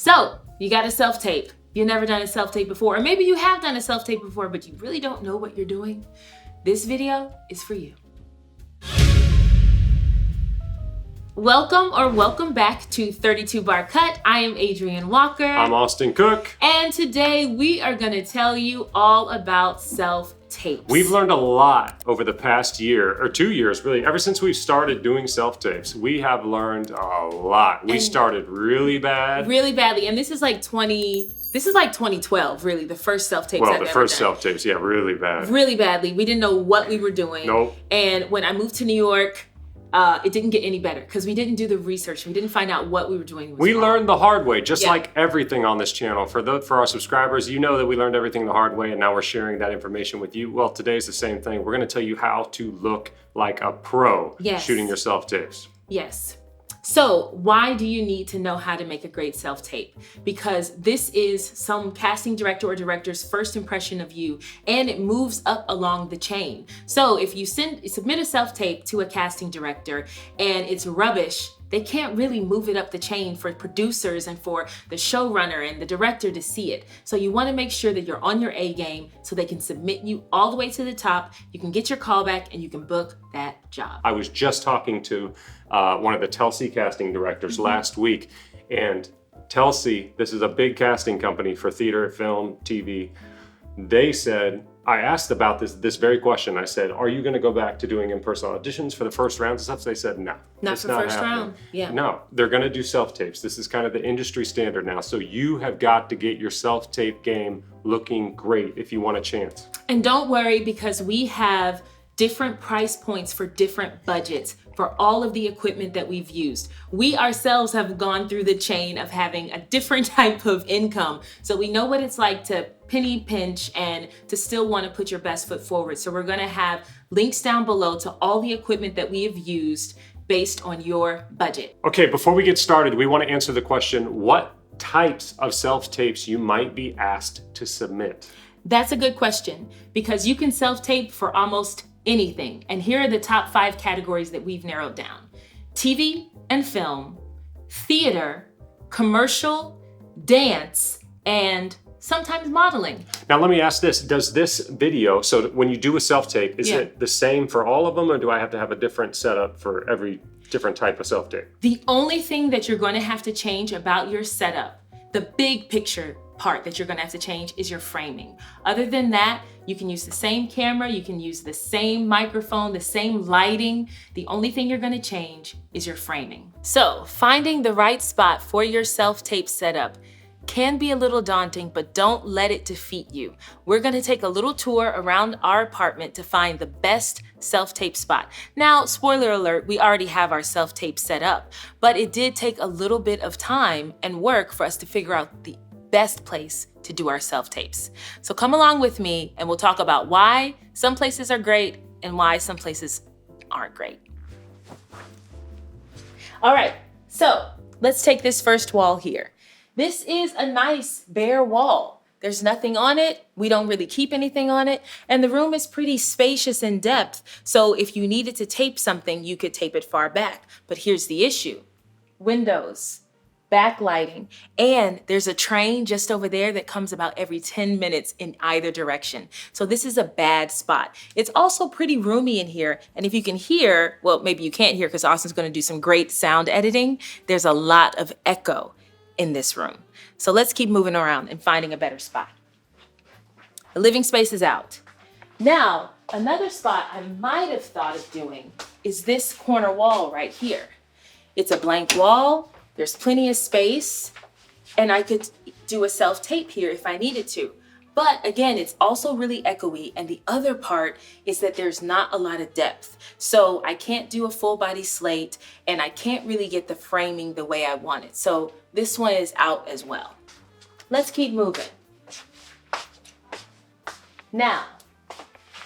So you got a self-tape. You've never done a self-tape before, or maybe you have done a self-tape before, but you really don't know what you're doing. This video is for you. Welcome back to 32 Bar Cut. I am Adrienne Walker. I'm Austin Cook. And today we are gonna tell you all about self-tapes. We've learned a lot over the past year, or 2 years really. Ever since we've started doing self-tapes, we have learned a lot. We started really bad. Really badly, and this is like 2012, really, the first self-tapes I've ever done. Well, the first self-tapes, yeah, really bad. Really badly. We didn't know what we were doing. Nope. And when I moved to New York, it didn't get any better because we didn't do the research. We didn't find out what we were doing. We learned the hard way, just like everything on this channel. For our subscribers, you know that we learned everything the hard way, and now we're sharing that information with you. Well, today's the same thing. We're going to tell you how to look like a pro shooting your self-tapes. Yes. So why do you need to know how to make a great self-tape? Because this is some casting director or director's first impression of you, and it moves up along the chain. So if you submit a self-tape to a casting director and it's rubbish, they can't really move it up the chain for producers and for the showrunner and the director to see it. So you want to make sure that you're on your A game so they can submit you all the way to the top. You can get your callback and you can book that job. I was just talking to one of the Telsey casting directors last week, and Telsey, this is a big casting company for theater, film, TV. They said, I asked about this very question. I said, are you going to go back to doing in-person auditions for the first rounds and stuff? So they said, no. Not for first round. Yeah. No, they're going to do self-tapes. This is kind of the industry standard now. So you have got to get your self-tape game looking great if you want a chance. And don't worry, because we have different price points for different budgets for all of the equipment that we've used. We ourselves have gone through the chain of having a different type of income. So we know what it's like to penny pinch and to still want to put your best foot forward. So we're gonna have links down below to all the equipment that we have used based on your budget. Okay, before we get started, we want to answer the question, what types of self-tapes you might be asked to submit? That's a good question, because you can self-tape for almost anything. And here are the top 5 categories that we've narrowed down: TV and film, theater, commercial, dance, and sometimes modeling. Now let me ask this, does this video, so when you do a self-tape, is it the same for all of them, or do I have to have a different setup for every different type of self-tape? The only thing that you're going to have to change about your setup, the big picture part that you're going to have to change, is your framing. Other than that, you can use the same camera, you can use the same microphone, the same lighting. The only thing you're going to change is your framing. So finding the right spot for your self-tape setup can be a little daunting, but don't let it defeat you. We're going to take a little tour around our apartment to find the best self-tape spot. Now, spoiler alert, we already have our self-tape set up, but it did take a little bit of time and work for us to figure out the best place to do our self-tapes. So come along with me and we'll talk about why some places are great and why some places aren't great. All right, so let's take this first wall here. This is a nice bare wall. There's nothing on it. We don't really keep anything on it. And the room is pretty spacious in depth. So if you needed to tape something, you could tape it far back. But here's the issue: windows, backlighting, and there's a train just over there that comes about every 10 minutes in either direction. So this is a bad spot. It's also pretty roomy in here. And if you can hear, well, maybe you can't hear because Austin's going to do some great sound editing. There's a lot of echo in this room. So let's keep moving around and finding a better spot. The living space is out. Now, another spot I might have thought of doing is this corner wall right here. It's a blank wall. There's plenty of space, and I could do a self-tape here if I needed to. But again, it's also really echoey, and the other part is that there's not a lot of depth. So I can't do a full body slate, and I can't really get the framing the way I want it. So this one is out as well. Let's keep moving. Now,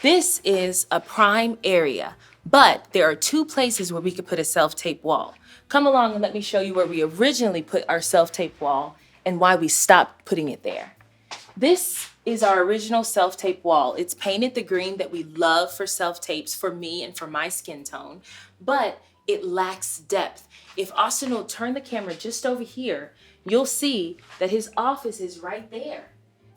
this is a prime area, but there are 2 places where we could put a self-tape wall. Come along and let me show you where we originally put our self-tape wall and why we stopped putting it there. This is our original self-tape wall. It's painted the green that we love for self-tapes for me and for my skin tone, but it lacks depth. If Austin will turn the camera just over here, you'll see that his office is right there.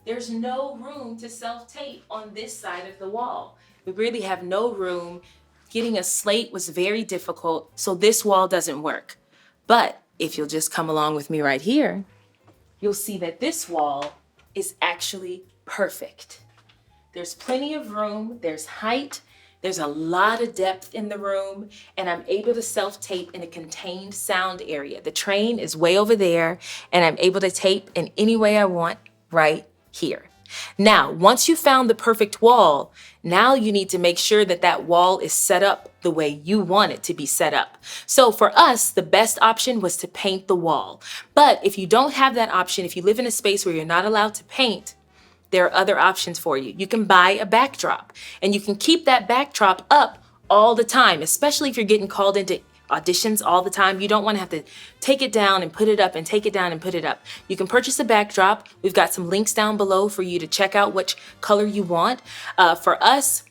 There's no room to self-tape on this side of the wall. We really have no room. Getting a slate was very difficult, so this wall doesn't work. But if you'll just come along with me right here, you'll see that this wall is actually perfect. There's plenty of room, there's height, there's a lot of depth in the room, and I'm able to self-tape in a contained sound area. The train is way over there, and I'm able to tape in any way I want right here. Now, once you found the perfect wall, now you need to make sure that that wall is set up the way you want it to be set up. So for us, the best option was to paint the wall. But if you don't have that option, if you live in a space where you're not allowed to paint, there are other options for you. You can buy a backdrop, and you can keep that backdrop up all the time, especially if you're getting called into auditions all the time. You don't want to have to take it down and put it up and take it down and put it up. You can purchase a backdrop. We've got some links down below for you to check out which color you want. For us,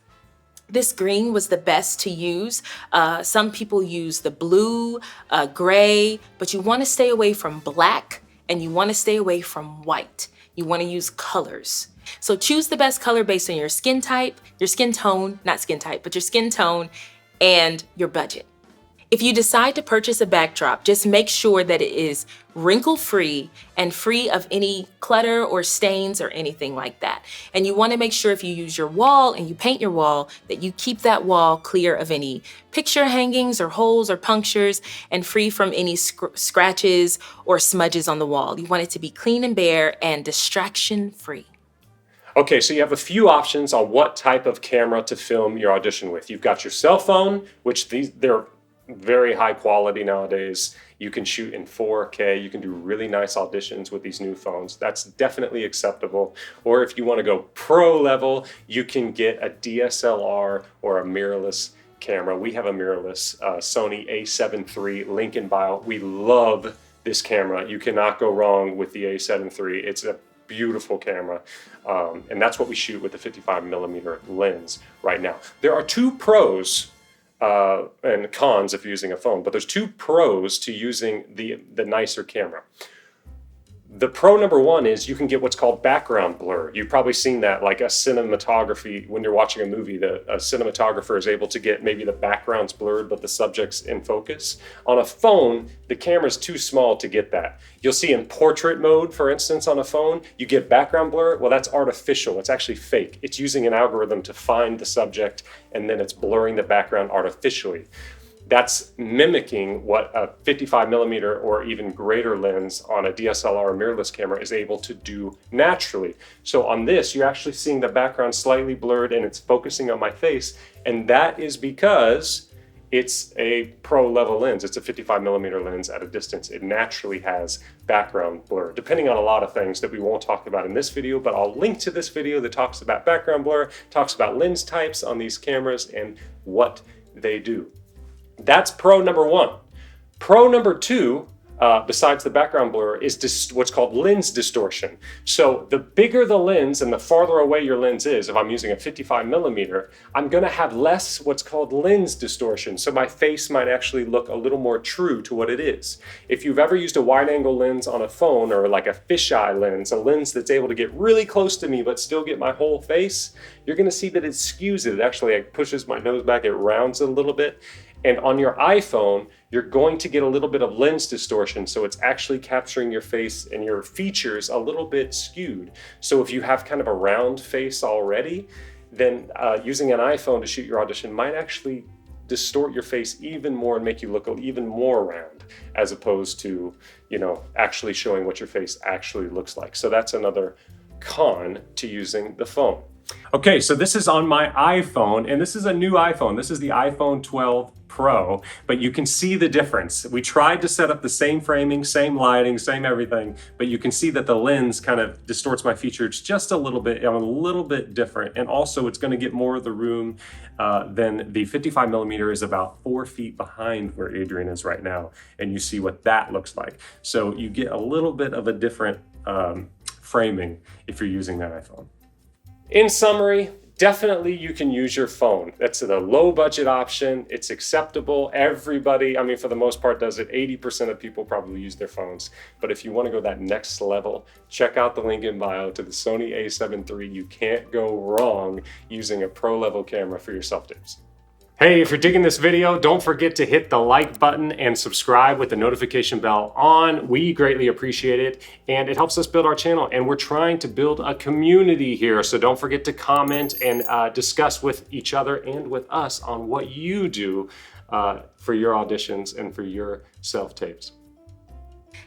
this green was the best to use. Some people use the blue, gray, but you want to stay away from black and you want to stay away from white. You want to use colors. So choose the best color based on your skin type, your skin tone, not skin type, but your skin tone and your budget. If you decide to purchase a backdrop, just make sure that it is wrinkle-free and free of any clutter or stains or anything like that. And you want to make sure if you use your wall and you paint your wall, that you keep that wall clear of any picture hangings or holes or punctures and free from any scratches or smudges on the wall. You want it to be clean and bare and distraction-free. Okay, so you have a few options on what type of camera to film your audition with. You've got your cell phone, which they're very high quality nowadays. You can shoot in 4K. You can do really nice auditions with these new phones. That's definitely acceptable. Or if you want to go pro level, you can get a DSLR or a mirrorless camera. We have a mirrorless Sony a7 III, link in bio. We love this camera. You cannot go wrong with the a7 III. It's a beautiful camera. And that's what we shoot with the 55mm lens right now. There are two pros and cons if you're using a phone, but there's two pros to using the nicer camera. The pro number one is you can get what's called background blur. You've probably seen that, like a cinematography, when you're watching a movie, a cinematographer is able to get maybe the background's blurred, but the subject's in focus. On a phone, the camera's too small to get that. You'll see in portrait mode, for instance, on a phone, you get background blur. Well, that's artificial. It's actually fake. It's using an algorithm to find the subject, and then it's blurring the background artificially. That's mimicking what a 55mm or even greater lens on a DSLR or mirrorless camera is able to do naturally. So on this, you're actually seeing the background slightly blurred and it's focusing on my face. And that is because it's a pro level lens. It's a 55mm lens at a distance. It naturally has background blur, depending on a lot of things that we won't talk about in this video, but I'll link to this video that talks about background blur, talks about lens types on these cameras and what they do. That's pro number one. Pro number two, besides the background blur, is what's called lens distortion. So the bigger the lens and the farther away your lens is, if I'm using a 55mm, I'm gonna have less what's called lens distortion. So my face might actually look a little more true to what it is. If you've ever used a wide angle lens on a phone or like a fisheye lens, a lens that's able to get really close to me but still get my whole face, you're gonna see that it skews it. It actually pushes my nose back, it rounds it a little bit. And on your iPhone, you're going to get a little bit of lens distortion. So it's actually capturing your face and your features a little bit skewed. So if you have kind of a round face already, then using an iPhone to shoot your audition might actually distort your face even more and make you look even more round, as opposed to, actually showing what your face actually looks like. So that's another con to using the phone. Okay, so this is on my iPhone, and this is a new iPhone. This is the iPhone 12 Pro, but you can see the difference. We tried to set up the same framing, same lighting, same everything, but you can see that the lens kind of distorts my features just a little bit. I'm a little bit different, and also it's going to get more of the room than the 55mm is about 4 feet behind where Adrienne is right now, and you see what that looks like. So you get a little bit of a different framing if you're using that iPhone. In summary, definitely you can use your phone. That's the low budget option. It's acceptable. Everybody, I mean, for the most part does it. 80% of people probably use their phones. But if you want to go that next level, check out the link in bio to the Sony a7 III. You can't go wrong using a pro level camera for your self-tapes. Hey, if you're digging this video, don't forget to hit the like button and subscribe with the notification bell on. We greatly appreciate it, and it helps us build our channel. And we're trying to build a community here, so don't forget to comment and discuss with each other and with us on what you do for your auditions and for your self-tapes.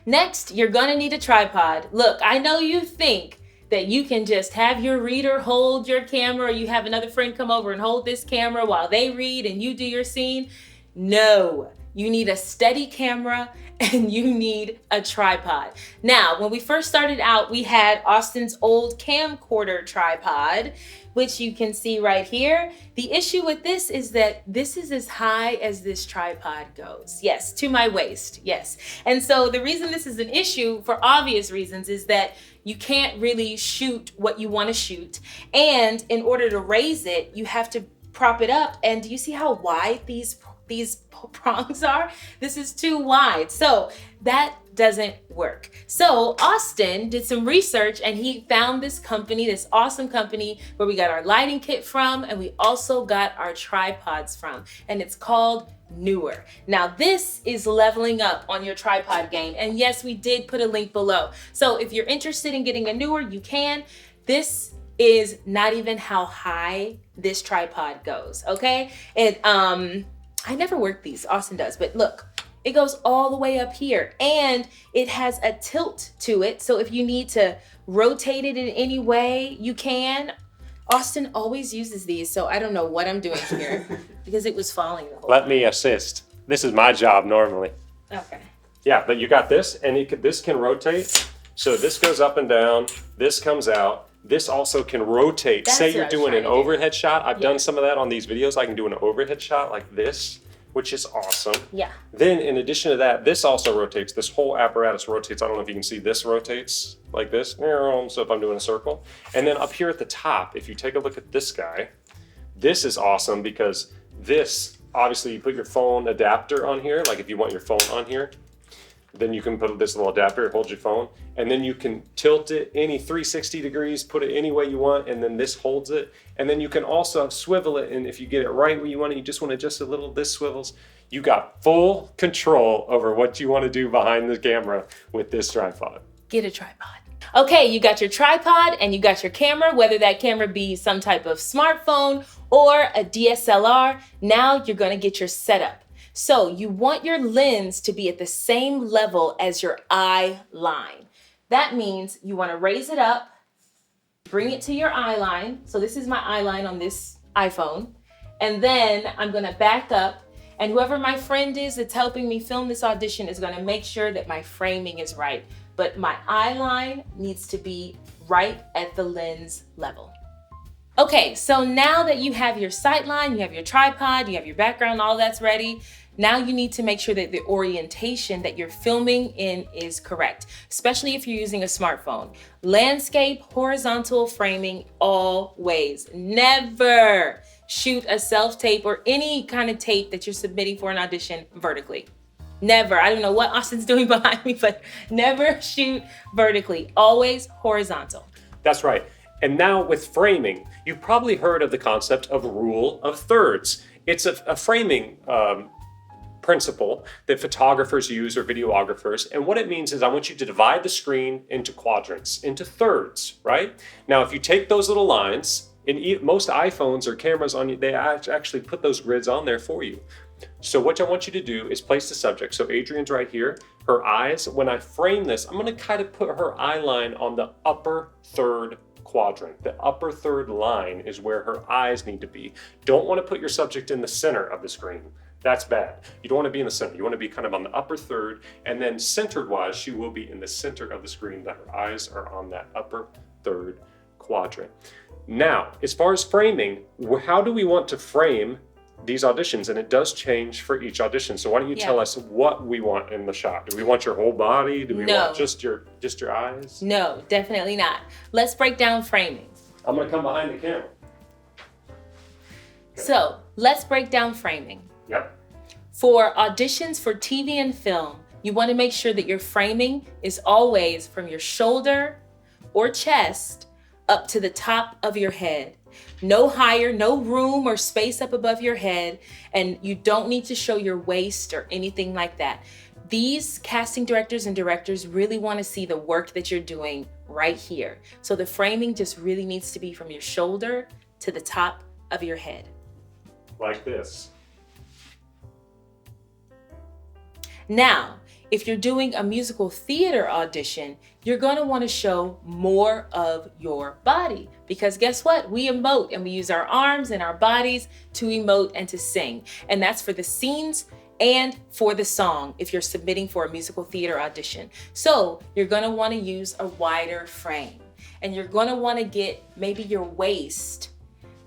Next, you're gonna need a tripod. Look, I know you think that you can just have your reader hold your camera, or you have another friend come over and hold this camera while they read and you do your scene. No, you need a steady camera and you need a tripod. Now, when we first started out, we had Austin's old camcorder tripod, which you can see right here. The issue with this is that this is as high as this tripod goes. Yes, to my waist, yes. And so the reason this is an issue, for obvious reasons, is that you can't really shoot what you want to shoot. And in order to raise it, you have to prop it up. And do you see how wide these prongs are? This is too wide. So that doesn't work. So Austin did some research and he found this company, this awesome company where we got our lighting kit from, and we also got our tripods from, and it's called Newer. Now this is leveling up on your tripod game. And yes, we did put a link below. So if you're interested in getting a Newer, you can. This is not even how high this tripod goes, okay? And I never work these, Austin does, but look, it goes all the way up here and it has a tilt to it. So if you need to rotate it in any way, you can. Austin always uses these, so I don't know what I'm doing here because it was falling the whole time. Let me assist. This is my job normally. Okay. Yeah, but you got this, and this can rotate. So this goes up and down, this comes out. This also can rotate. That's Say what you're I was doing trying an to do. overhead shot. I've done some of that on these videos. I can do an overhead shot like this, which is awesome. Yeah. Then in addition to that, this also rotates. This whole apparatus rotates. I don't know if you can see, this rotates like this. So if I'm doing a circle. And then up here at the top, if you take a look at this guy, this is awesome because this, obviously you put your phone adapter on here. Like if you want your phone on here, then you can put this little adapter, it holds your phone, and then you can tilt it any 360 degrees, put it any way you want, and then this holds it. And then you can also swivel it, and if you get it right where you want it, you just want to adjust a little, this swivels. You got full control over what you want to do behind the camera with this tripod. Get a tripod. Okay, you got your tripod and you got your camera, whether that camera be some type of smartphone or a DSLR. Now you're gonna get your setup. So you want your lens to be at the same level as your eye line. That means you want to raise it up, bring it to your eye line. So this is my eye line on this iPhone. And then I'm going to back up, and whoever my friend is that's helping me film this audition is going to make sure that my framing is right. But my eye line needs to be right at the lens level. Okay, so now that you have your sight line, you have your tripod, you have your background, all that's ready, now you need to make sure that the orientation that you're filming in is correct, especially if you're using a smartphone. Landscape, horizontal framing, always. Never shoot a self-tape or any kind of tape that you're submitting for an audition vertically. Never. I don't know what Austin's doing behind me, but never shoot vertically, always horizontal. That's right. And now with framing, you've probably heard of the concept of rule of thirds. It's a framing principle that photographers use or videographers. And what it means is I want you to divide the screen into quadrants, into thirds, right? Now, if you take those little lines, in most iPhones or cameras on you, they actually put those grids on there for you. So what I want you to do is place the subject. So Adrienne's right here. Her eyes, when I frame this, I'm gonna kind of put her eye line on the upper third quadrant. The upper third line is where her eyes need to be. Don't want to put your subject in the center of the screen. That's bad. You don't want to be in the center. You want to be kind of on the upper third, and then centered wise, she will be in the center of the screen, that her eyes are on that upper third quadrant. Now, as far as framing, how do we want to frame these auditions? And it does change for each audition. So why don't you tell us what we want in the shot? Do we want your whole body? Do we want just your eyes? No, definitely not. Let's break down framing. I'm gonna come behind the camera. So let's break down framing. Yep. For auditions for TV and film, you want to make sure that your framing is always from your shoulder or chest up to the top of your head. No higher, no room or space up above your head, and you don't need to show your waist or anything like that. These casting directors and directors really want to see the work that you're doing right here. So the framing just really needs to be from your shoulder to the top of your head. Like this. Now, if you're doing a musical theater audition, you're going to want to show more of your body, because guess what? We emote and we use our arms and our bodies to emote and to sing. And that's for the scenes and for the song if you're submitting for a musical theater audition. So you're going to want to use a wider frame, and you're going to want to get maybe your waist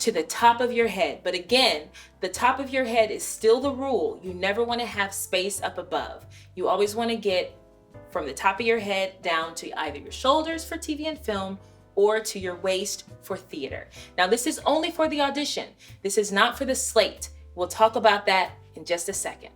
to the top of your head. But again, the top of your head is still the rule. You never want to have space up above. You always want to get from the top of your head down to either your shoulders for TV and film or to your waist for theater. Now, this is only for the audition. This is not for the slate. We'll talk about that in just a second.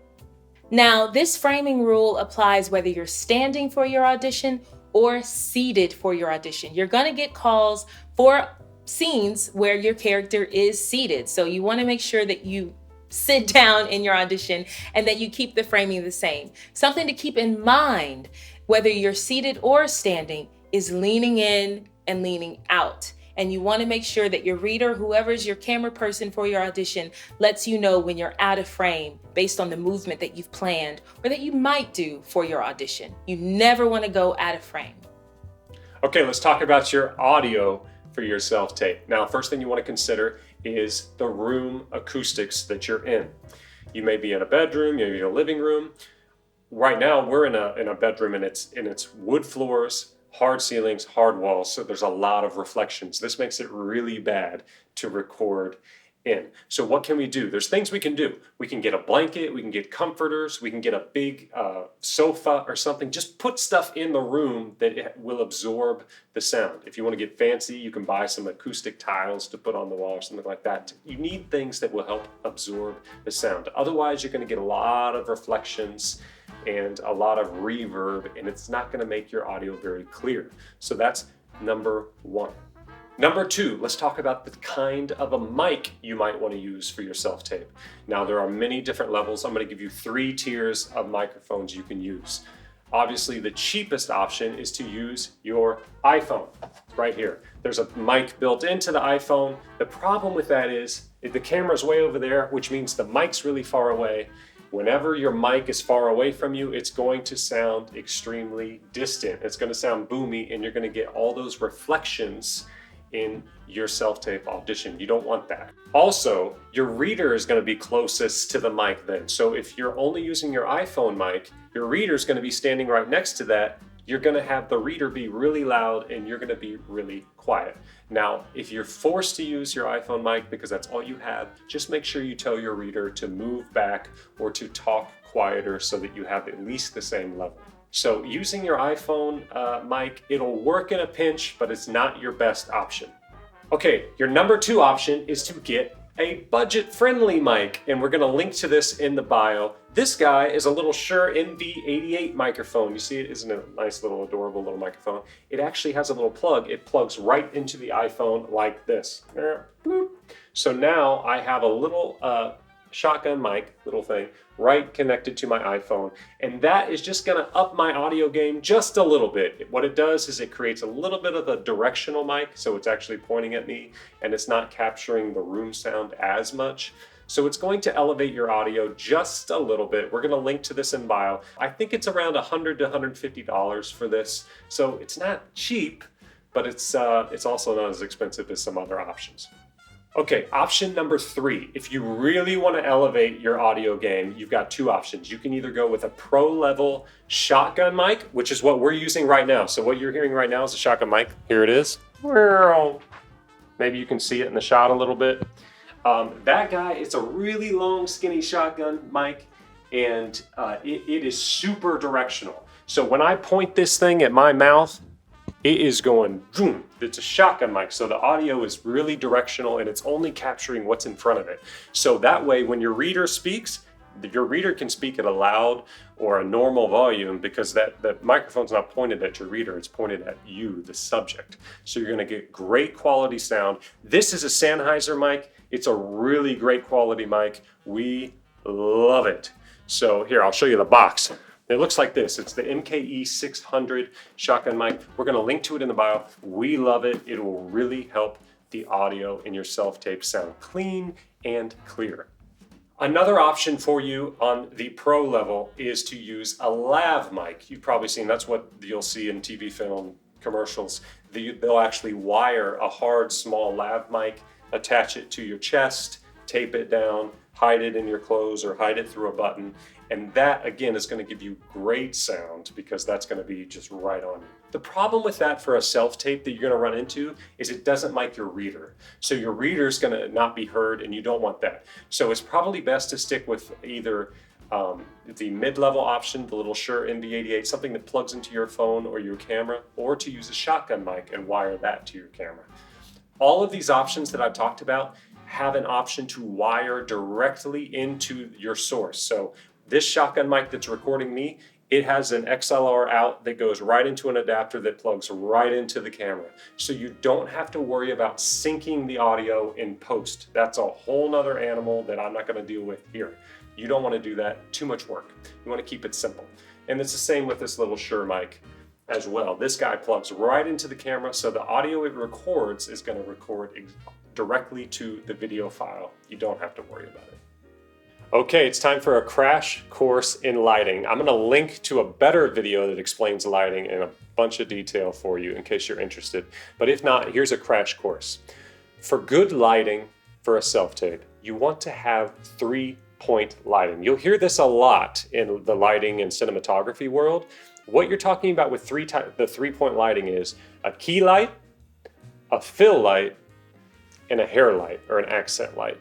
Now, this framing rule applies whether you're standing for your audition or seated for your audition. You're going to get calls for scenes where your character is seated. So you want to make sure that you sit down in your audition and that you keep the framing the same. Something to keep in mind, whether you're seated or standing, is leaning in and leaning out. And you want to make sure that your reader, whoever's your camera person for your audition, lets you know when you're out of frame based on the movement that you've planned or that you might do for your audition. You never want to go out of frame. Okay, let's talk about your audio for your self-tape. Now, first thing you want to consider is the room acoustics that you're in. You may be in a bedroom, maybe in a living room. Right now, we're in a bedroom, and it's wood floors, hard ceilings, hard walls, so there's a lot of reflections. This makes it really bad to record in. So what can we do? There's things we can do. We can get a blanket, we can get comforters, we can get a big sofa or something. Just put stuff in the room that will absorb the sound. If you want to get fancy, you can buy some acoustic tiles to put on the wall or something like that. You need things that will help absorb the sound. Otherwise, you're going to get a lot of reflections and a lot of reverb, and it's not going to make your audio very clear. So that's number one. Number two, let's talk about the kind of a mic you might want to use for your self-tape. Now, there are many different levels. I'm going to give you 3 tiers of microphones you can use. Obviously, the cheapest option is to use your iPhone right here. There's a mic built into the iPhone. The problem with that is the camera's way over there, which means the mic's really far away. Whenever your mic is far away from you, it's going to sound extremely distant. It's going to sound boomy, and you're going to get all those reflections in your self-tape audition. You don't want that. Also, your reader is going to be closest to the mic then. So if you're only using your iPhone mic, your reader is going to be standing right next to that. You're going to have the reader be really loud and you're going to be really quiet. Now, if you're forced to use your iPhone mic because that's all you have, just make sure you tell your reader to move back or to talk quieter so that you have at least the same level. So using your iPhone mic, it'll work in a pinch, but it's not your best option. Okay, your number 2 option is to get a budget-friendly mic, and we're gonna link to this in the bio. This guy is a little Shure MV88 microphone. You see it? Isn't it a nice little adorable little microphone? It actually has a little plug. It plugs right into the iPhone like this. So now I have a little shotgun mic, little thing, right connected to my iPhone. And that is just gonna up my audio game just a little bit. What it does is it creates a little bit of a directional mic, so it's actually pointing at me and it's not capturing the room sound as much. So it's going to elevate your audio just a little bit. We're gonna link to this in bio. I think it's around $100 to $150 for this. So it's not cheap, but it's also not as expensive as some other options. Okay, option number 3. If you really want to elevate your audio game, you've got 2 options. You can either go with a pro level shotgun mic, which is what we're using right now. So what you're hearing right now is a shotgun mic. Here it is. Maybe you can see it in the shot a little bit. That guy, it's a really long, skinny shotgun mic, and it is super directional. So when I point this thing at my mouth, it is going boom. It's a shotgun mic, so the audio is really directional and it's only capturing what's in front of it. So that way, when your reader speaks, your reader can speak at a loud or a normal volume because the microphone's not pointed at your reader, it's pointed at you, the subject. So you're gonna get great quality sound. This is a Sennheiser mic. It's a really great quality mic. We love it. So here, I'll show you the box. It looks like this. It's the MKE 600 shotgun mic. We're gonna link to it in the bio. We love it. It will really help the audio in your self-tape sound clean and clear. Another option for you on the pro level is to use a lav mic. You've probably seen, that's what you'll see in TV, film, commercials. They'll actually wire a hard, small lav mic, attach it to your chest, tape it down, hide it in your clothes or hide it through a button. And that, again, is going to give you great sound because that's going to be just right on you. The problem with that for a self-tape that you're going to run into is it doesn't mic your reader. So your reader's going to not be heard and you don't want that. So it's probably best to stick with either the mid-level option, the little Shure NV88, something that plugs into your phone or your camera, or to use a shotgun mic and wire that to your camera. All of these options that I've talked about have an option to wire directly into your source. So this shotgun mic that's recording me, it has an XLR out that goes right into an adapter that plugs right into the camera. So you don't have to worry about syncing the audio in post. That's a whole nother animal that I'm not going to deal with here. You don't want to do that, too much work. You want to keep it simple. And it's the same with this little Shure mic as well. This guy plugs right into the camera, so the audio it records is going to record directly to the video file. You don't have to worry about it. Okay, it's time for a crash course in lighting. I'm going to link to a better video that explains lighting in a bunch of detail for you in case you're interested. But if not, here's a crash course. For good lighting for a self-tape, you want to have 3-point lighting. You'll hear this a lot in the lighting and cinematography world. What you're talking about with the 3-point lighting is a key light, a fill light, and a hair light or an accent light.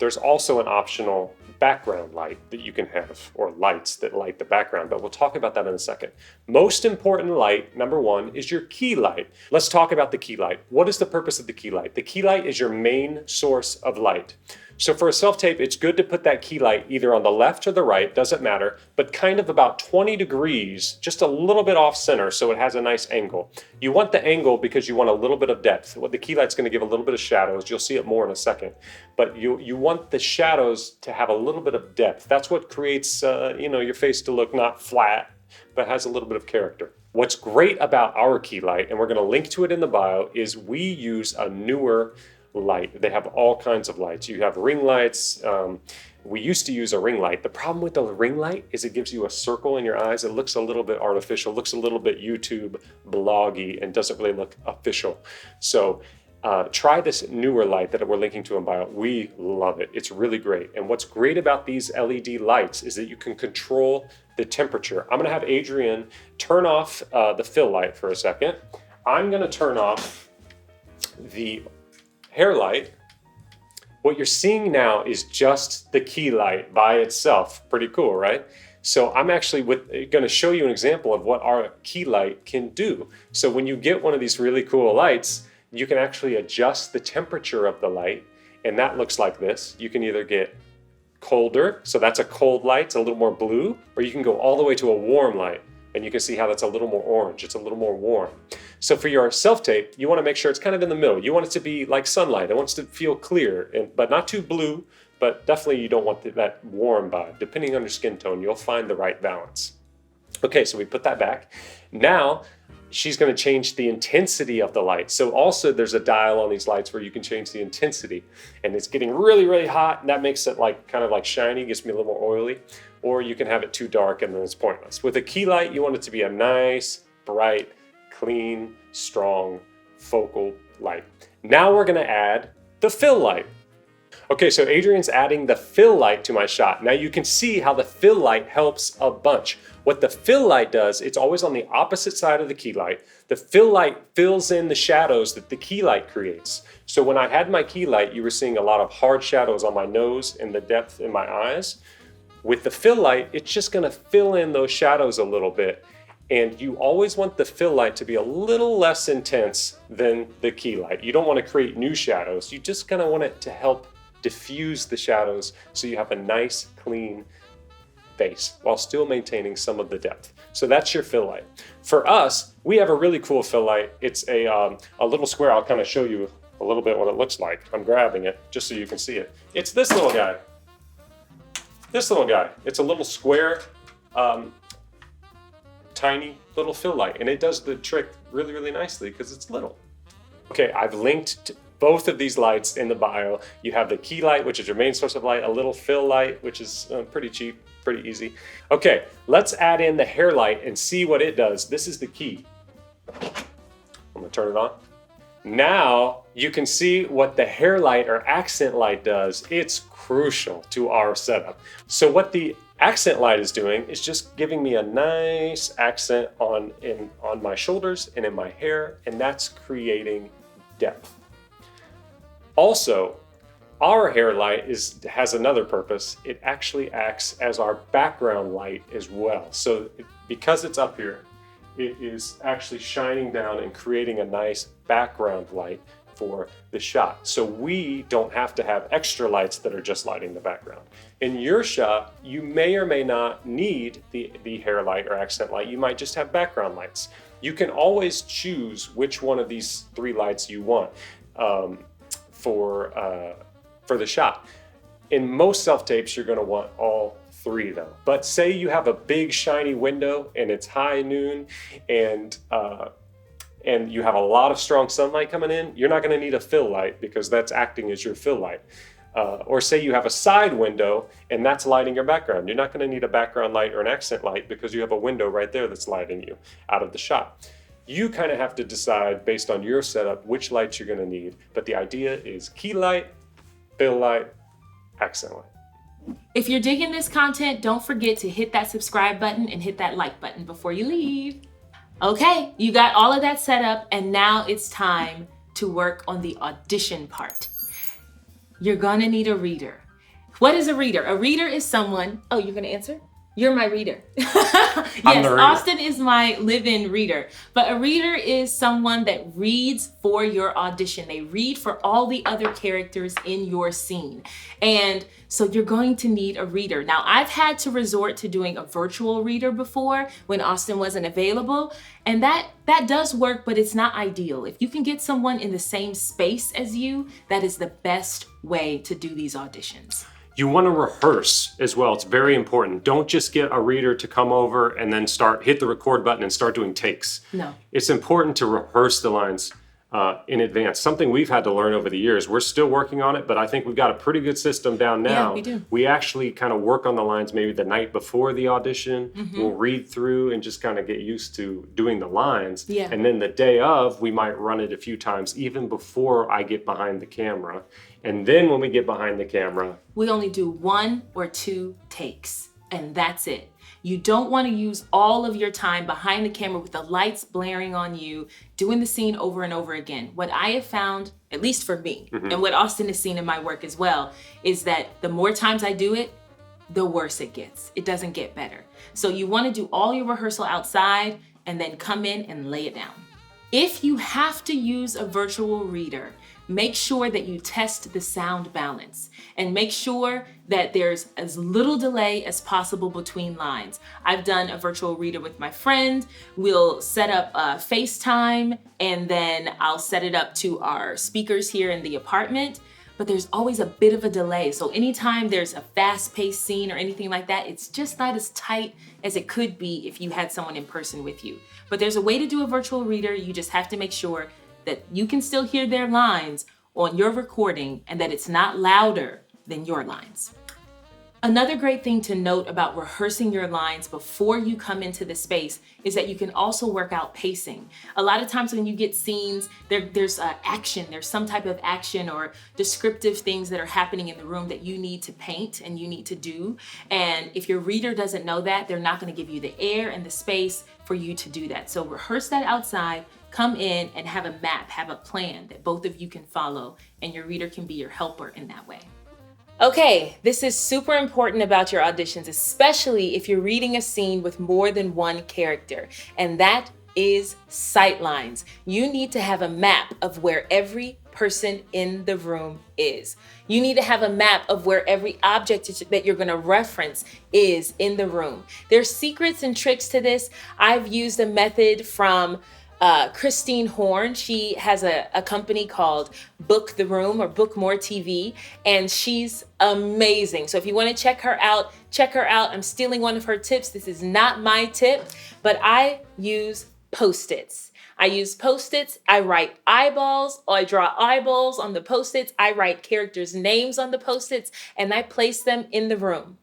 There's also an optional background light that you can have, or lights that light the background, but we'll talk about that in a second. Most important light, number one, is your key light. Let's talk about the key light. What is the purpose of the key light? The key light is your main source of light. So for a self-tape, it's good to put that key light either on the left or the right, doesn't matter, but kind of about 20 degrees, just a little bit off center so it has a nice angle. You want the angle because you want a little bit of depth. What the key light's going to give a little bit of shadows. You'll see it more in a second. But you want the shadows to have a little bit of depth. That's what creates your face to look not flat, but has a little bit of character. What's great about our key light, and we're going to link to it in the bio, is we use a newer light. They have all kinds of lights. You have ring lights. We used to use a ring light. The problem with the ring light is it gives you a circle in your eyes. It looks a little bit artificial, looks a little bit YouTube bloggy, and doesn't really look official. So try this newer light that we're linking to in bio. We love it. It's really great. And what's great about these LED lights is that you can control the temperature. I'm going to have Adrienne turn off the fill light for a second. I'm going to turn off the hair light. What you're seeing now is just the key light by itself. Pretty cool, right? So I'm actually going to show you an example of what our key light can do. So when you get one of these really cool lights, you can actually adjust the temperature of the light, and that looks like this. You can either get colder, so that's a cold light, it's a little more blue, or you can go all the way to a warm light, and you can see how that's a little more orange, it's a little more warm. So for your self-tape, you want to make sure it's kind of in the middle. You want it to be like sunlight. It wants to feel clear, but not too blue, but definitely you don't want that warm vibe. Depending on your skin tone, you'll find the right balance. Okay, so we put that back. Now, she's going to change the intensity of the light. So also there's a dial on these lights where you can change the intensity, and it's getting really, really hot, and that makes it kind of like shiny, gets me a little more oily, or you can have it too dark and then it's pointless. With a key light, you want it to be a nice, bright, clean, strong, focal light. Now we're going to add the fill light. Okay, so Adrienne's adding the fill light to my shot. Now you can see how the fill light helps a bunch. What the fill light does, it's always on the opposite side of the key light. The fill light fills in the shadows that the key light creates. So when I had my key light, you were seeing a lot of hard shadows on my nose and the depth in my eyes. With the fill light, it's just gonna fill in those shadows a little bit. And you always want the fill light to be a little less intense than the key light. You don't want to create new shadows. You just kind of want it to help diffuse the shadows so you have a nice, clean face while still maintaining some of the depth. So that's your fill light. For us, we have a really cool fill light. It's a little square. I'll kind of show you a little bit what it looks like. I'm grabbing it just so you can see it. It's this little guy. This little guy. It's a little square, tiny little fill light, and it does the trick really, really nicely because it's little. Okay, I've linked to both of these lights in the bio. You have the key light, which is your main source of light, a little fill light, which is pretty cheap, pretty easy. Okay, let's add in the hair light and see what it does. This is the key. I'm gonna turn it on. Now you can see what the hair light or accent light does. It's crucial to our setup. So what the accent light is doing is just giving me a nice accent on my shoulders and in my hair, and that's creating depth. Also, our hair light has another purpose. It actually acts as our background light as well. So because it's up here, it is actually shining down and creating a nice background light for the shot. So we don't have to have extra lights that are just lighting the background. In your shot, you may or may not need the hair light or accent light. You might just have background lights. You can always choose which one of these 3 lights you want for the shot. In most self-tapes, you're gonna want all 3 though. But say you have a big shiny window and it's high noon and you have a lot of strong sunlight coming in, you're not gonna need a fill light because that's acting as your fill light. Or say you have a side window and that's lighting your background. You're not gonna need a background light or an accent light because you have a window right there that's lighting you out of the shot. You kind of have to decide based on your setup which lights you're gonna need, but the idea is key light, fill light, accent light. If you're digging this content, don't forget to hit that subscribe button and hit that like button before you leave. Okay, you got all of that set up, and now it's time to work on the audition part. You're gonna need a reader. What is a reader? A reader is someone, oh, you're gonna answer? You're my reader. Yes, Austin is my live-in reader. But a reader is someone that reads for your audition. They read for all the other characters in your scene. And so you're going to need a reader. Now, I've had to resort to doing a virtual reader before when Austin wasn't available. And that does work, but it's not ideal. If you can get someone in the same space as you, that is the best way to do these auditions. You want to rehearse as well. It's very important. Don't just get a reader to come over and then hit the record button and start doing takes. No. It's important to rehearse the lines in advance. Something we've had to learn over the years. We're still working on it, but I think we've got a pretty good system down now. Yeah, we do. We actually kind of work on the lines maybe the night before the audition. Mm-hmm. We'll read through and just kind of get used to doing the lines. Yeah. And then the day of, we might run it a few times even before I get behind the camera. And then when we get behind the camera, we only do 1 or 2 takes, and that's it. You don't want to use all of your time behind the camera with the lights blaring on you, doing the scene over and over again. What I have found, at least for me, mm-hmm. and what Austin has seen in my work as well, is that the more times I do it, the worse it gets. It doesn't get better. So you want to do all your rehearsal outside and then come in and lay it down. If you have to use a virtual reader, make sure that you test the sound balance and make sure that there's as little delay as possible between lines. I've done a virtual reader with my friend. We'll set up FaceTime and then I'll set it up to our speakers here in the apartment. But there's always a bit of a delay. So anytime there's a fast-paced scene or anything like that, it's just not as tight as it could be if you had someone in person with you. But there's a way to do a virtual reader. You just have to make sure that you can still hear their lines on your recording and that it's not louder than your lines. Another great thing to note about rehearsing your lines before you come into the space is that you can also work out pacing. A lot of times when you get scenes, there's action, there's some type of action or descriptive things that are happening in the room that you need to paint and you need to do. And if your reader doesn't know that, they're not going to give you the air and the space for you to do that. So rehearse that outside, come in and have a map, have a plan that both of you can follow, and your reader can be your helper in that way. Okay, this is super important about your auditions, especially if you're reading a scene with more than one character, and that is sightlines. You need to have a map of where every person in the room is. You need to have a map of where every object that you're going to reference is in the room. There's secrets and tricks to this. I've used a method from Christine Horn. She has a company called Book the Room or Book More TV, and she's amazing. So if you want to check her out, check her out. I'm stealing one of her tips. This is not my tip, but I use Post-its. I use Post-its. I write eyeballs, or I draw eyeballs on the Post-its. I write characters' names on the Post-its, and I place them in the room.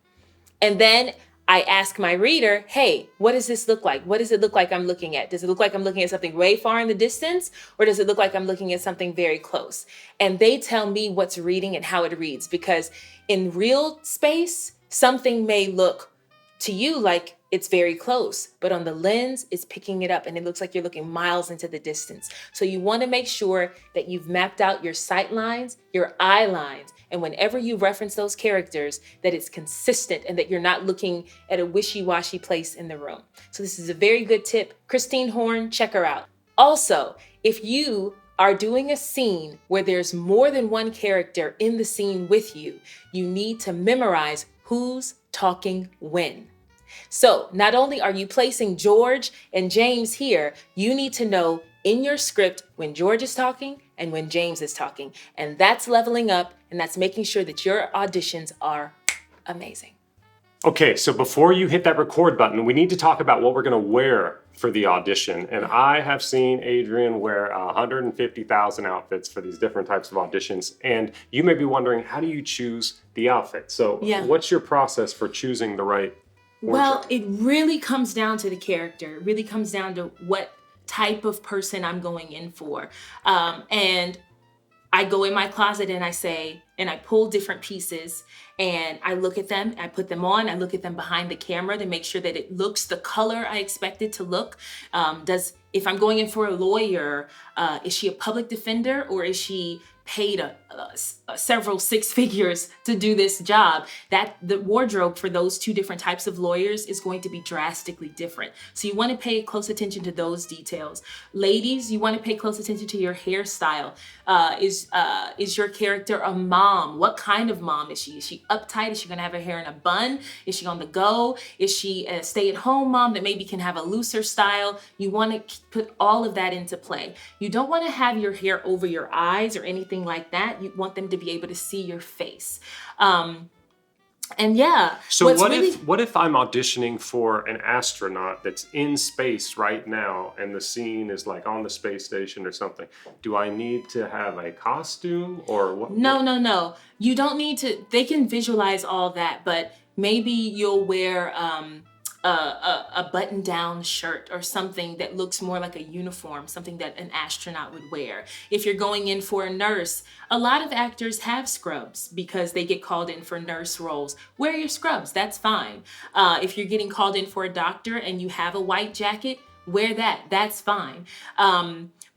And then I ask my reader, hey, what does this look like? What does it look like I'm looking at? Does it look like I'm looking at something way far in the distance? Or does it look like I'm looking at something very close? And they tell me what's reading and how it reads, because in real space, something may look to you like it's very close, but on the lens, it's picking it up and it looks like you're looking miles into the distance. So you want to make sure that you've mapped out your sight lines, your eye lines, and whenever you reference those characters, that it's consistent and that you're not looking at a wishy-washy place in the room. So this is a very good tip. Christine Horn, check her out. Also, if you are doing a scene where there's more than one character in the scene with you, you need to memorize who's talking when. So not only are you placing George and James here, you need to know in your script when George is talking and when James is talking. And that's leveling up, and that's making sure that your auditions are amazing. Okay, so before you hit that record button, we need to talk about what we're going to wear for the audition. And I have seen Adrienne wear 150,000 outfits for these different types of auditions. And you may be wondering, how do you choose the outfit? So what's your process for choosing the right wardrobe? Well, it really comes down to the character. It really comes down to what type of person I'm going in for. And I go in my closet and I pull different pieces and I look at them, I put them on, I look at them behind the camera to make sure that it looks the color I expect it to look. If I'm going in for a lawyer, is she a public defender or is she paid several six figures to do this job? That the wardrobe for those two different types of lawyers is going to be drastically different. So you want to pay close attention to those details. Ladies, you want to pay close attention to your hairstyle. Is your character a mom? What kind of mom is she? Is she uptight? Is she going to have her hair in a bun? Is she on the go? Is she a stay-at-home mom that maybe can have a looser style? You want to put all of that into play. You don't want to have your hair over your eyes or anything like that. You want them to be able to see your face. And yeah. So what if I'm auditioning for an astronaut that's in space right now and the scene is like on the space station or something? Do I need to have a costume or what? No. You don't need to. They can visualize all that, but maybe you'll wear a button-down shirt or something that looks more like a uniform, something that an astronaut would wear. If you're going in for a nurse, a lot of actors have scrubs because they get called in for nurse roles. Wear your scrubs, that's fine. If you're getting called in for a doctor and you have a white jacket, wear that, that's fine.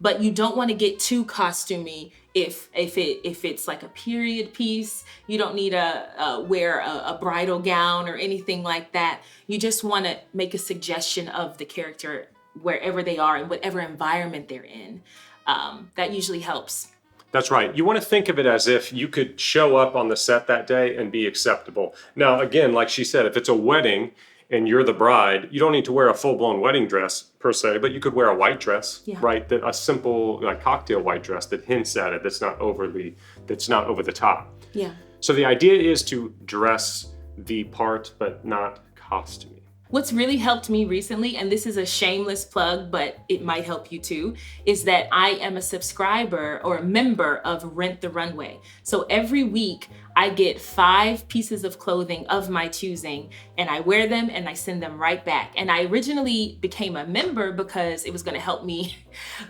But you don't want to get too costumey. If it's like a period piece, you don't need to wear a bridal gown or anything like that. You just want to make a suggestion of the character wherever they are and whatever environment they're in. That usually helps. That's right. You want to think of it as if you could show up on the set that day and be acceptable. Now, again, like she said, if it's a wedding and you're the bride, you don't need to wear a full-blown wedding dress per se, but you could wear a white dress, right? A simple like cocktail white dress that hints at it, that's not over the top. Yeah. So the idea is to dress the part, but not costumey. What's really helped me recently, and this is a shameless plug, but it might help you too, is that I am a subscriber or a member of Rent the Runway. So every week I get 5 pieces of clothing of my choosing and I wear them and I send them right back. And I originally became a member because it was going to help me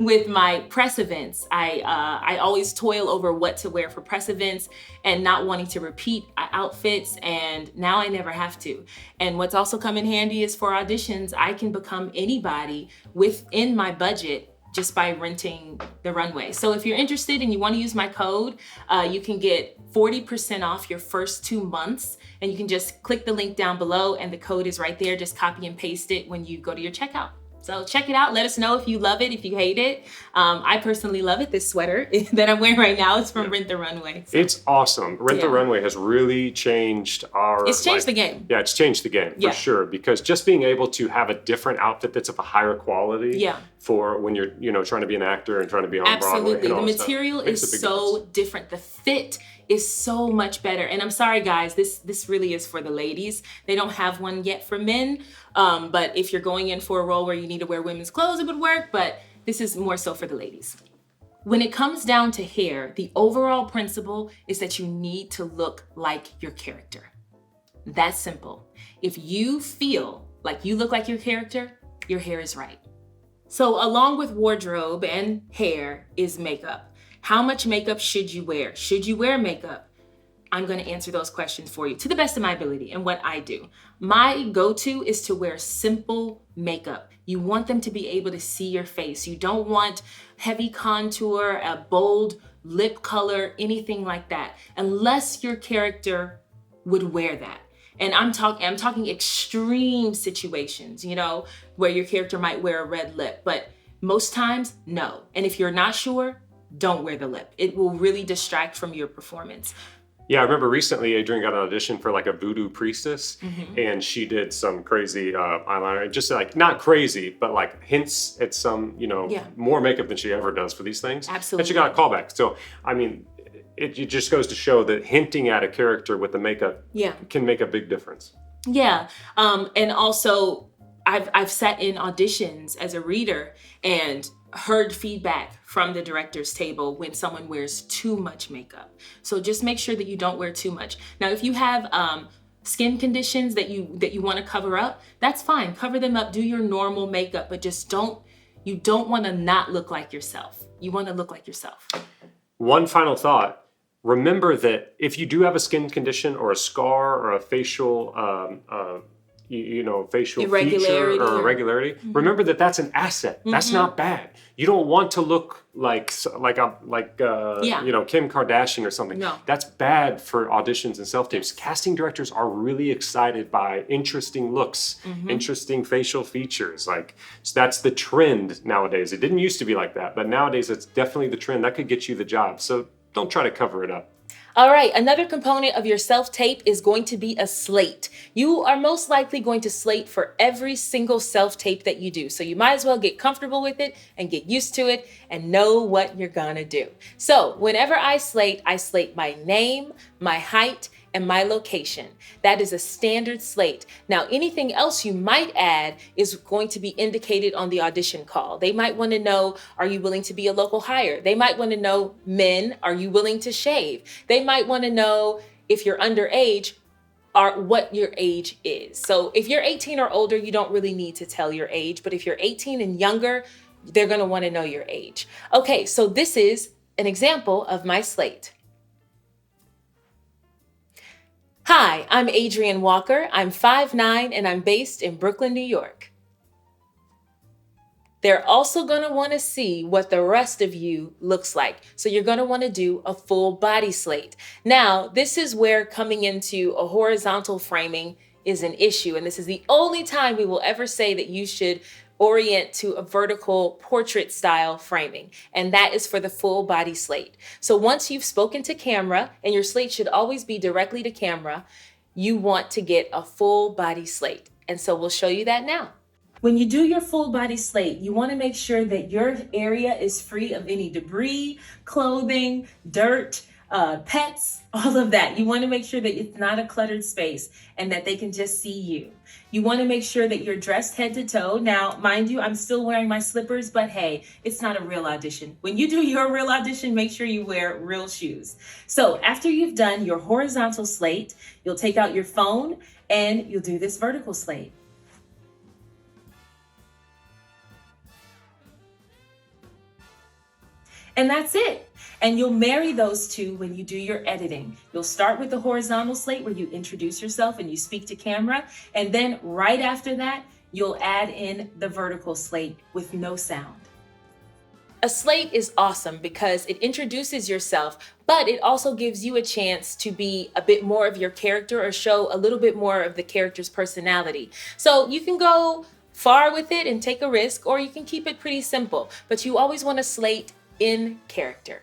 with my press events. I always toil over what to wear for press events and not wanting to repeat outfits, and now I never have to. And what's also come in handy is for auditions, I can become anybody within my budget just by renting the Runway. So if you're interested and you want to use my code, you can get 40% off your first 2 months, and you can just click the link down below and the code is right there. Just copy and paste it when you go to your checkout. So check it out. Let us know if you love it, if you hate it. I personally love it. This sweater that I'm wearing right now is from Rent the Runway. So. It's awesome. Rent the Runway has really changed our... It's changed the game. Yeah, it's changed the game for sure. Because just being able to have a different outfit that's of a higher quality for when you're, trying to be an actor and trying to be on Broadway. Absolutely. The material is so different. The fit is so much better. And I'm sorry, guys, this really is for the ladies. They don't have one yet for men. But if you're going in for a role where you need to wear women's clothes, it would work. But this is more so for the ladies. When it comes down to hair, the overall principle is that you need to look like your character. That's simple. If you feel like you look like your character, your hair is right. So along with wardrobe and hair is makeup. How much makeup should you wear? Should you wear makeup? I'm going to answer those questions for you to the best of my ability and what I do. My go-to is to wear simple makeup. You want them to be able to see your face. You don't want heavy contour, a bold lip color, anything like that, unless your character would wear that. And I'm talking extreme situations, where your character might wear a red lip, but most times, no. And if you're not sure, don't wear the lip. It will really distract from your performance. Yeah, I remember recently Adrienne got an audition for like a voodoo priestess, and she did some crazy eyeliner, just like not crazy, but like hints at some, more makeup than she ever does for these things. Absolutely. And she got a callback. So, I mean, it just goes to show that hinting at a character with the makeup can make a big difference. Yeah, and also I've sat in auditions as a reader and heard feedback from the director's table when someone wears too much makeup. So just make sure that you don't wear too much. Now, if you have skin conditions that you want to cover up, that's fine. Cover them up, do your normal makeup, but just you don't want to not look like yourself. You want to look like yourself. One final thought. Remember that if you do have a skin condition or a scar or a facial facial feature or irregularity, remember that that's an asset. That's not bad. You don't want to look like Kim Kardashian or something. No. That's bad for auditions and self-tapes. Casting directors are really excited by interesting looks, interesting facial features. So that's the trend nowadays. It didn't used to be like that, but nowadays it's definitely the trend. That could get you the job. So don't try to cover it up. All right, another component of your self-tape is going to be a slate. You are most likely going to slate for every single self-tape that you do. So you might as well get comfortable with it and get used to it and know what you're gonna do. So whenever I slate my name, my height, and my location. That is a standard slate. Now, anything else you might add is going to be indicated on the audition call. They might want to know, are you willing to be a local hire? They might want to know, men, are you willing to shave? They might want to know, if you're underage, what your age is. So if you're 18 or older, you don't really need to tell your age, but if you're 18 and younger, they're going to want to know your age. Okay, so this is an example of my slate. Hi, I'm Adrienne Walker. I'm 5'9" and I'm based in Brooklyn, New York. They're also going to want to see what the rest of you looks like. So you're going to want to do a full body slate. Now, this is where coming into a horizontal framing is an issue. And this is the only time we will ever say that you should orient to a vertical portrait style framing. And that is for the full body slate. So once you've spoken to camera, and your slate should always be directly to camera, you want to get a full body slate. And so we'll show you that now. When you do your full body slate, you want to make sure that your area is free of any debris, clothing, dirt, pets, all of that. You want to make sure that it's not a cluttered space and that they can just see you. You want to make sure that you're dressed head to toe. Now, mind you, I'm still wearing my slippers, but hey, it's not a real audition. When you do your real audition, make sure you wear real shoes. So after you've done your horizontal slate, you'll take out your phone and you'll do this vertical slate. And that's it. And you'll marry those two when you do your editing. You'll start with the horizontal slate where you introduce yourself and you speak to camera. And then right after that, you'll add in the vertical slate with no sound. a slate is awesome because it introduces yourself, but it also gives you a chance to be a bit more of your character or show a little bit more of the character's personality. So you can go far with it and take a risk, or you can keep it pretty simple, but you always want to slate in character.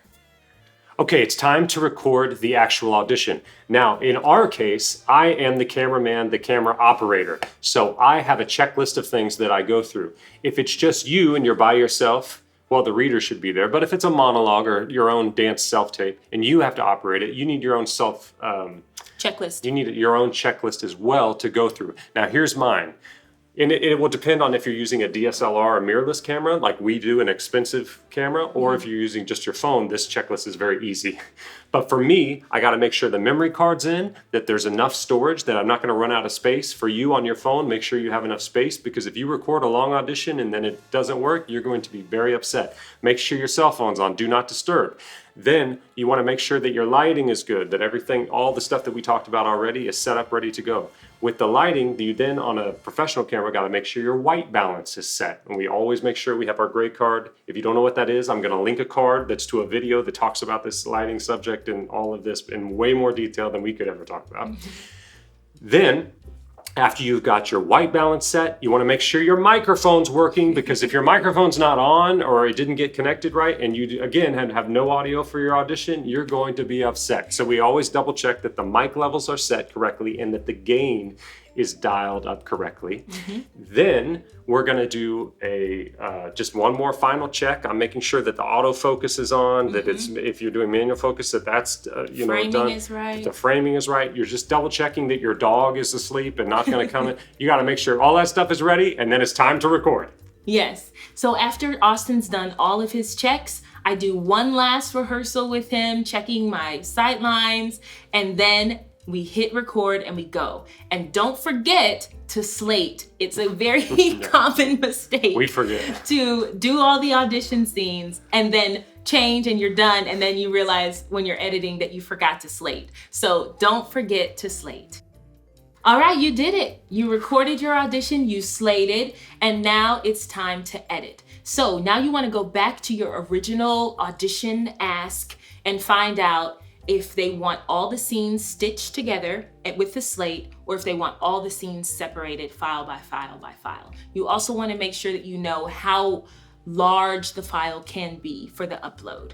Okay, it's time to record the actual audition. Now, in our case, I am the cameraman, the camera operator. So I have a checklist of things that I go through. If it's just you and you're by yourself, well, the reader should be there. But if it's a monologue or your own dance self-tape and you have to operate it, you need your own checklist. You need your own checklist as well to go through. Now, here's mine. And it will depend on if you're using a DSLR or mirrorless camera, like we do, an expensive camera, or if you're using just your phone, this checklist is very easy. But for me, I gotta make sure the memory card's in, that there's enough storage, that I'm not gonna run out of space. For you on your phone, make sure you have enough space, because if you record a long audition and then it doesn't work, you're going to be very upset. Make sure your cell phone's on Do Not Disturb. Then you wanna make sure that your lighting is good, that everything, all the stuff that we talked about already is set up, ready to go. With the lighting, you then on a professional camera got to make sure your white balance is set. And we always make sure we have our gray card. If you don't know what that is, I'm going to link a card that's to a video that talks about this lighting subject and all of this in way more detail than we could ever talk about. Then, after you've got your white balance set, you want to make sure your microphone's working, because if your microphone's not on or it didn't get connected right and you, again, have no audio for your audition, you're going to be upset. So we always double check that the mic levels are set correctly and that the gain is dialed up correctly. Then we're going to do just one more final check. I'm making sure that the autofocus is on, that it's, if you're doing manual focus, that's Framing is right. That the framing is right. You're just double checking that your dog is asleep and not going to come in. You got to make sure all that stuff is ready, and then it's time to record. Yes. So after Austin's done all of his checks, I do one last rehearsal with him, checking my sight lines, and then we hit record and we go. And don't forget to slate. It's a very common mistake. We forget. To do all the audition scenes and then change and you're done, and then you realize when you're editing that you forgot to slate. So don't forget to slate. All right, you did it. You recorded your audition, you slated, and now it's time to edit. So now you want to go back to your original audition ask and find out if they want all the scenes stitched together with the slate, or if they want all the scenes separated file by file by file. You also want to make sure that you know how large the file can be for the upload.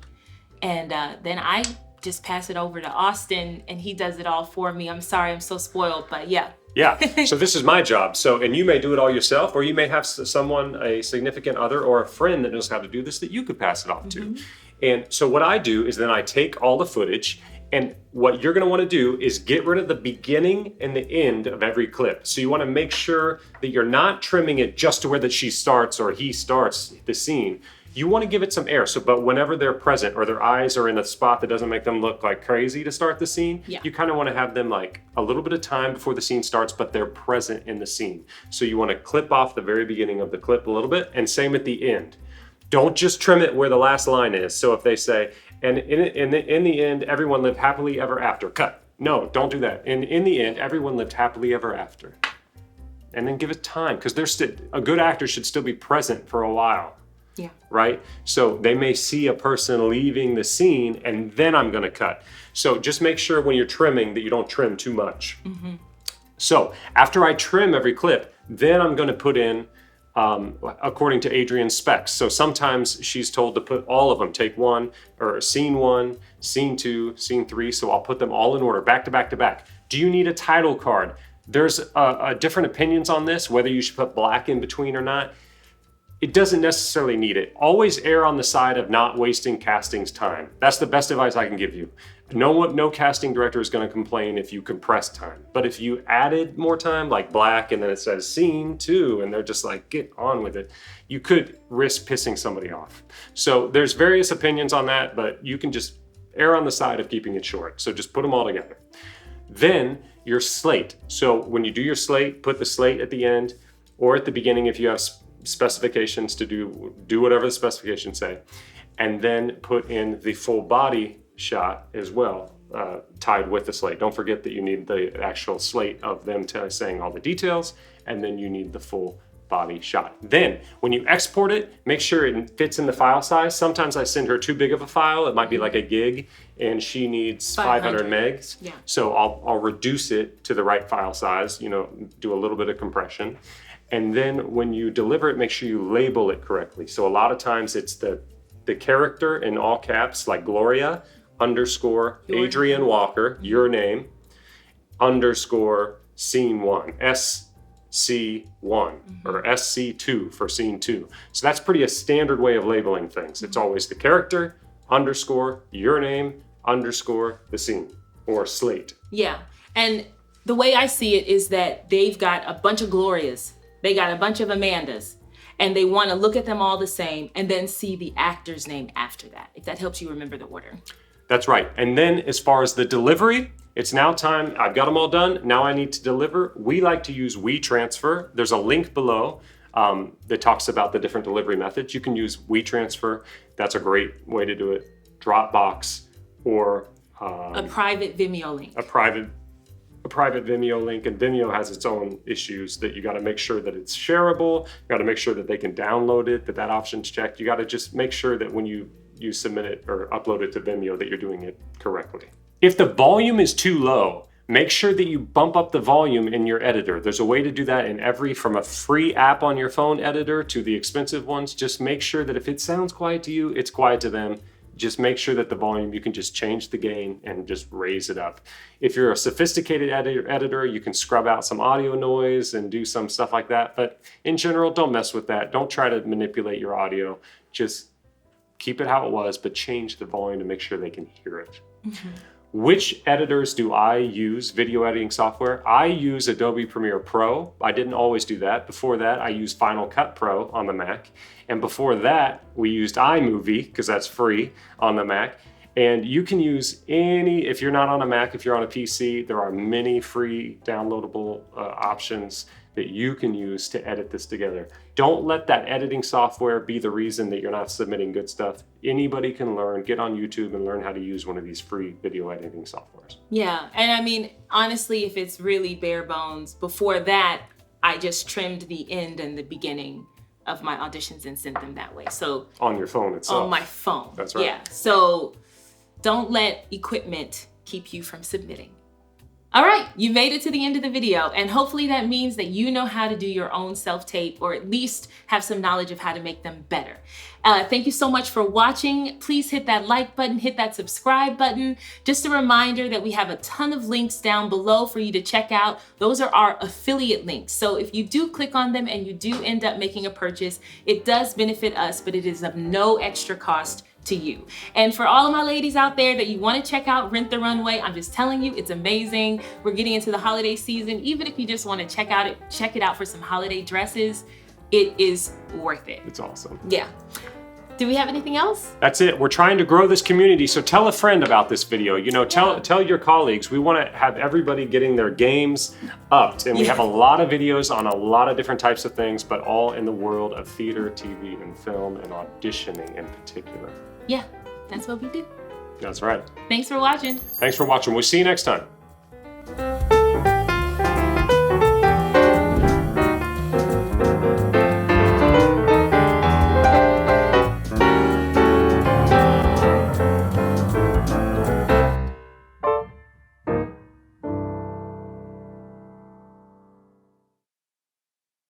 And then I just pass it over to Austin and he does it all for me. I'm sorry, I'm so spoiled, but yeah. Yeah, so this is my job. So, and you may do it all yourself, or you may have someone, a significant other or a friend that knows how to do this that you could pass it off to. And so what I do is then I take all the footage, and what you're gonna wanna do is get rid of the beginning and the end of every clip. So you wanna make sure that you're not trimming it just to where that she starts or he starts the scene. You wanna give it some air, but whenever they're present or their eyes are in a spot that doesn't make them look like crazy to start the scene, you kinda wanna have them like a little bit of time before the scene starts, but they're present in the scene. So you wanna clip off the very beginning of the clip a little bit, and same at the end. Don't just trim it where the last line is. So if they say, and in the end, everyone lived happily ever after, cut. No, don't do that. In the end, everyone lived happily ever after. And then give it time, because a good actor should still be present for a while. Yeah. Right? So they may see a person leaving the scene, and then I'm gonna cut. So just make sure when you're trimming that you don't trim too much. So after I trim every clip, then I'm gonna put in according to Adrienne's specs. So sometimes she's told to put all of them, take one, or scene 1, scene 2, scene 3. So I'll put them all in order, back to back to back. Do you need a title card? There's different opinions on this, whether you should put black in between or not. It doesn't necessarily need it. Always err on the side of not wasting casting's time. That's the best advice I can give you. No casting director is gonna complain if you compress time. But if you added more time, like black, and then it says scene 2, and they're just like, get on with it, you could risk pissing somebody off. So there's various opinions on that, but you can just err on the side of keeping it short. So just put them all together. Then your slate. So when you do your slate, put the slate at the end or at the beginning if you have specifications to do whatever the specifications say, and then put in the full body shot as well, tied with the slate. Don't forget that you need the actual slate of them saying all the details, and then you need the full body shot. Then when you export it, make sure it fits in the file size. Sometimes I send her too big of a file. It might be like a gig and she needs 500 megs. Yeah. So I'll reduce it to the right file size, do a little bit of compression. And then when you deliver it, make sure you label it correctly. So a lot of times it's the character in all caps, like Gloria _ Adrienne Walker, your name, _ scene 1, SC1 or SC2 for scene 2. So that's pretty a standard way of labeling things. It's always the character _ your name _ the scene or slate. Yeah. And the way I see it is that they've got a bunch of Glorias. They got a bunch of Amandas. And they want to look at them all the same and then see the actor's name after that, if that helps you remember the order. That's right. And then as far as the delivery, it's now time. I've got them all done. Now I need to deliver. We like to use WeTransfer. There's a link below that talks about the different delivery methods. You can use WeTransfer. That's a great way to do it. Dropbox or a private Vimeo link. A private Vimeo link, and Vimeo has its own issues that you got to make sure that it's shareable. You got to make sure that they can download it, that option's checked. You got to just make sure that when you submit it or upload it to Vimeo that you're doing it correctly. If the volume is too low, make sure that you bump up the volume in your editor. There's a way to do that in from a free app on your phone editor to the expensive ones. Just make sure that if it sounds quiet to you, it's quiet to them. Just make sure that the volume, you can just change the gain and just raise it up. If you're a sophisticated editor, you can scrub out some audio noise and do some stuff like that. But in general, don't mess with that. Don't try to manipulate your audio. Just keep it how it was, but change the volume to make sure they can hear it. Mm-hmm. Which editors do I use, video editing software? I use Adobe Premiere Pro. I didn't always do that. Before that, I used Final Cut Pro on the Mac. And before that, we used iMovie, because that's free on the Mac. And you can use if you're not on a Mac, if you're on a PC, there are many free downloadable options that you can use to edit this together. Don't let that editing software be the reason that you're not submitting good stuff. Anybody can learn, get on YouTube and learn how to use one of these free video editing softwares. Yeah, and I mean, honestly, if it's really bare bones, before that, I just trimmed the end and the beginning of my auditions and sent them that way. So on your phone itself. On my phone. That's right. Yeah, so don't let equipment keep you from submitting. All right, you made it to the end of the video, and hopefully that means that you know how to do your own self-tape, or at least have some knowledge of how to make them better. Thank you so much for watching. Please hit that like button, hit that subscribe button. Just a reminder that we have a ton of links down below for you to check out. Those are our affiliate links. So if you do click on them and you do end up making a purchase, it does benefit us, but it is of no extra cost to you. And for all of my ladies out there that you want to check out Rent the Runway, I'm just telling you, it's amazing. We're getting into the holiday season. Even if you just want to check it out for some holiday dresses, it is worth it. It's awesome. Yeah. Do we have anything else? That's it. We're trying to grow this community, so tell a friend about this video. Tell your colleagues. We want to have everybody getting their games upped, and we have a lot of videos on a lot of different types of things, but all in the world of theater, TV, and film, and auditioning in particular. Yeah, that's what we do. That's right. Thanks for watching. Thanks for watching. We'll see you next time.